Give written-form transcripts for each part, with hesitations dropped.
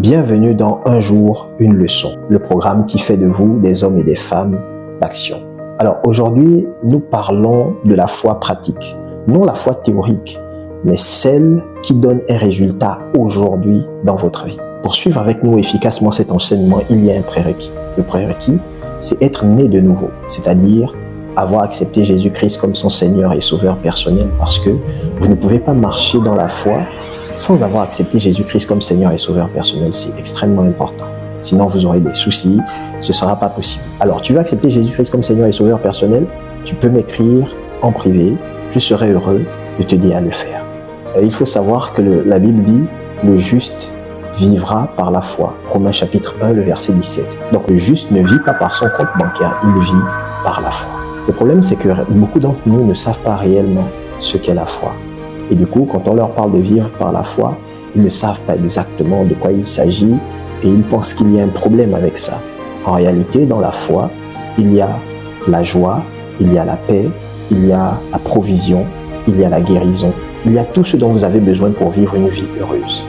Bienvenue dans Un jour, une leçon, le programme qui fait de vous des hommes et des femmes d'action. Alors aujourd'hui, nous parlons de la foi pratique, non la foi théorique, mais celle qui donne un résultat aujourd'hui dans votre vie. Pour suivre avec nous efficacement cet enseignement, il y a un prérequis. Le prérequis, c'est être né de nouveau, c'est-à-dire avoir accepté Jésus-Christ comme son Seigneur et Sauveur personnel, parce que vous ne pouvez pas marcher dans la foi sans avoir accepté Jésus-Christ comme Seigneur et Sauveur personnel. C'est extrêmement important. Sinon, vous aurez des soucis, ce ne sera pas possible. Alors, tu veux accepter Jésus-Christ comme Seigneur et Sauveur personnel, tu peux m'écrire en privé, je serai heureux de t'aider à le faire. Il faut savoir que la Bible dit « le juste vivra par la foi ». Romains chapitre 1, le verset 17. Donc, le juste ne vit pas par son compte bancaire, il vit par la foi. Le problème, c'est que beaucoup d'entre nous ne savent pas réellement ce qu'est la foi. Et du coup, quand on leur parle de vivre par la foi, ils ne savent pas exactement de quoi il s'agit et ils pensent qu'il y a un problème avec ça. En réalité, dans la foi, il y a la joie, il y a la paix, il y a la provision, il y a la guérison, il y a tout ce dont vous avez besoin pour vivre une vie heureuse.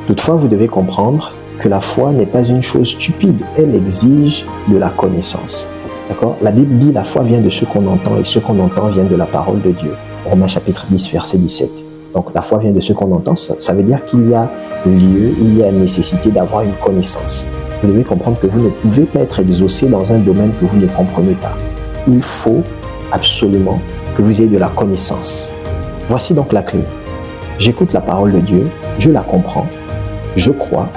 Toutefois, vous devez comprendre que la foi n'est pas une chose stupide, elle exige de la connaissance. D'accord ? La Bible dit la foi vient de ce qu'on entend et ce qu'on entend vient de la parole de Dieu. Romains chapitre 10, verset 17. Donc la foi vient de ce qu'on entend, ça veut dire qu'il y a lieu, il y a nécessité d'avoir une connaissance. Vous devez comprendre que vous ne pouvez pas être exaucé dans un domaine que vous ne comprenez pas. Il faut absolument que vous ayez de la connaissance. Voici donc la clé. J'écoute la parole de Dieu, je la comprends, je crois,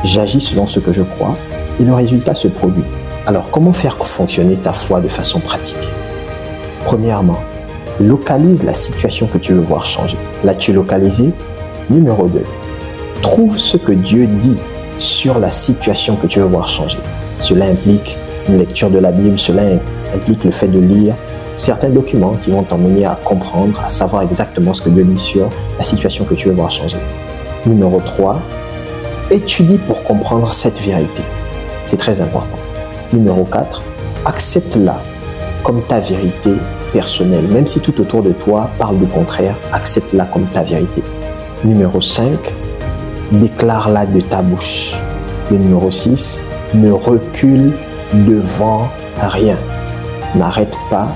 j'agis selon ce que je crois et le résultat se produit. Alors comment faire fonctionner ta foi de façon pratique ? Premièrement, localise la situation que tu veux voir changer. L'as-tu localisé ? Numéro 2. Trouve ce que Dieu dit sur la situation que tu veux voir changer. Cela implique une lecture de la Bible, cela implique le fait de lire certains documents qui vont t'emmener à comprendre, à savoir exactement ce que Dieu dit sur la situation que tu veux voir changer. Numéro 3. Étudie pour comprendre cette vérité. C'est très important. Numéro 4. Accepte-la comme ta vérité personnelle. Même si tout autour de toi parle du contraire, accepte-la comme ta vérité. Numéro 5, déclare-la de ta bouche. Le numéro 6, ne recule devant rien. N'arrête pas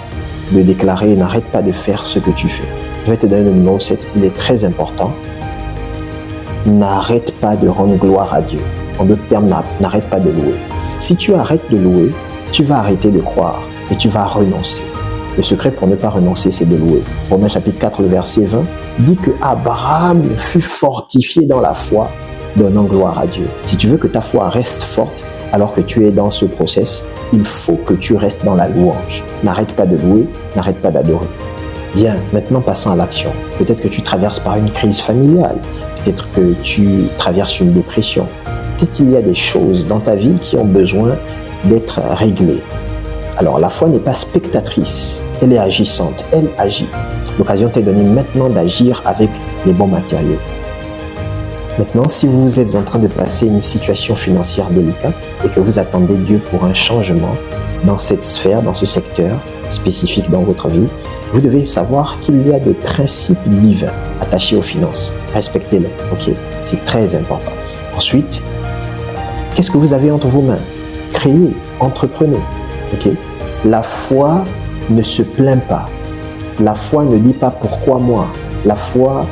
de déclarer, n'arrête pas de faire ce que tu fais. Je vais te donner le numéro 7, il est très important. N'arrête pas de rendre gloire à Dieu. En d'autres termes, n'arrête pas de louer. Si tu arrêtes de louer, tu vas arrêter de croire et tu vas renoncer. Le secret pour ne pas renoncer, c'est de louer. Romains chapitre 4, le verset 20, dit que Abraham fut fortifié dans la foi, donnant gloire à Dieu. Si tu veux que ta foi reste forte, alors que tu es dans ce process, il faut que tu restes dans la louange. N'arrête pas de louer, n'arrête pas d'adorer. Bien, maintenant passons à l'action. Peut-être que tu traverses par une crise familiale, peut-être que tu traverses une dépression. Peut-être qu'il y a des choses dans ta vie qui ont besoin d'être réglées. Alors, la foi n'est pas spectatrice, elle est agissante, elle agit. L'occasion t'est donnée maintenant d'agir avec les bons matériaux. Maintenant, si vous êtes en train de passer une situation financière délicate et que vous attendez Dieu pour un changement dans cette sphère, dans ce secteur spécifique dans votre vie, vous devez savoir qu'il y a des principes divins attachés aux finances. Respectez-les, ok? C'est très important. Ensuite, qu'est-ce que vous avez entre vos mains? Créez, entreprenez. Okay. La foi ne se plaint pas. La foi ne dit pas pourquoi moi. La foi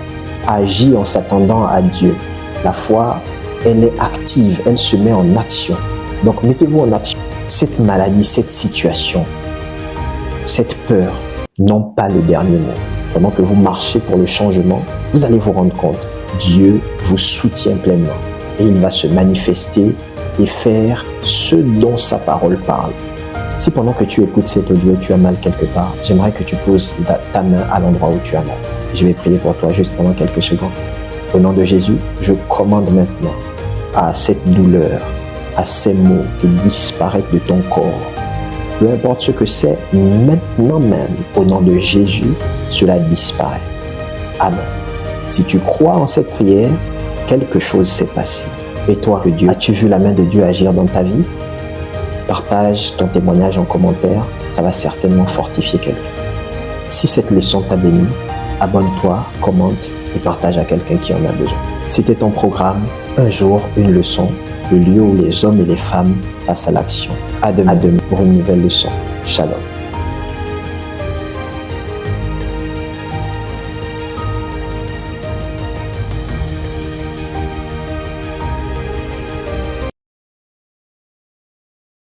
agit en s'attendant à Dieu. La foi, elle est active, elle se met en action. Donc mettez-vous en action. Cette maladie, cette situation, cette peur n'ont pas le dernier mot. Pendant que vous marchez pour le changement, vous allez vous rendre compte. Dieu vous soutient pleinement et il va se manifester et faire ce dont sa parole parle. Si pendant que tu écoutes cet audio, tu as mal quelque part, j'aimerais que tu poses ta main à l'endroit où tu as mal. Je vais prier pour toi juste pendant quelques secondes. Au nom de Jésus, je commande maintenant à cette douleur, à ces maux de disparaître de ton corps. Peu importe ce que c'est, maintenant même, au nom de Jésus, cela disparaît. Amen. Si tu crois en cette prière, quelque chose s'est passé. Et toi, que Dieu, as-tu vu la main de Dieu agir dans ta vie? Partage ton témoignage en commentaire, ça va certainement fortifier quelqu'un. Si cette leçon t'a béni, abonne-toi, commente et partage à quelqu'un qui en a besoin. C'était ton programme Un jour, une leçon, le lieu où les hommes et les femmes passent à l'action. À demain pour une nouvelle leçon. Shalom.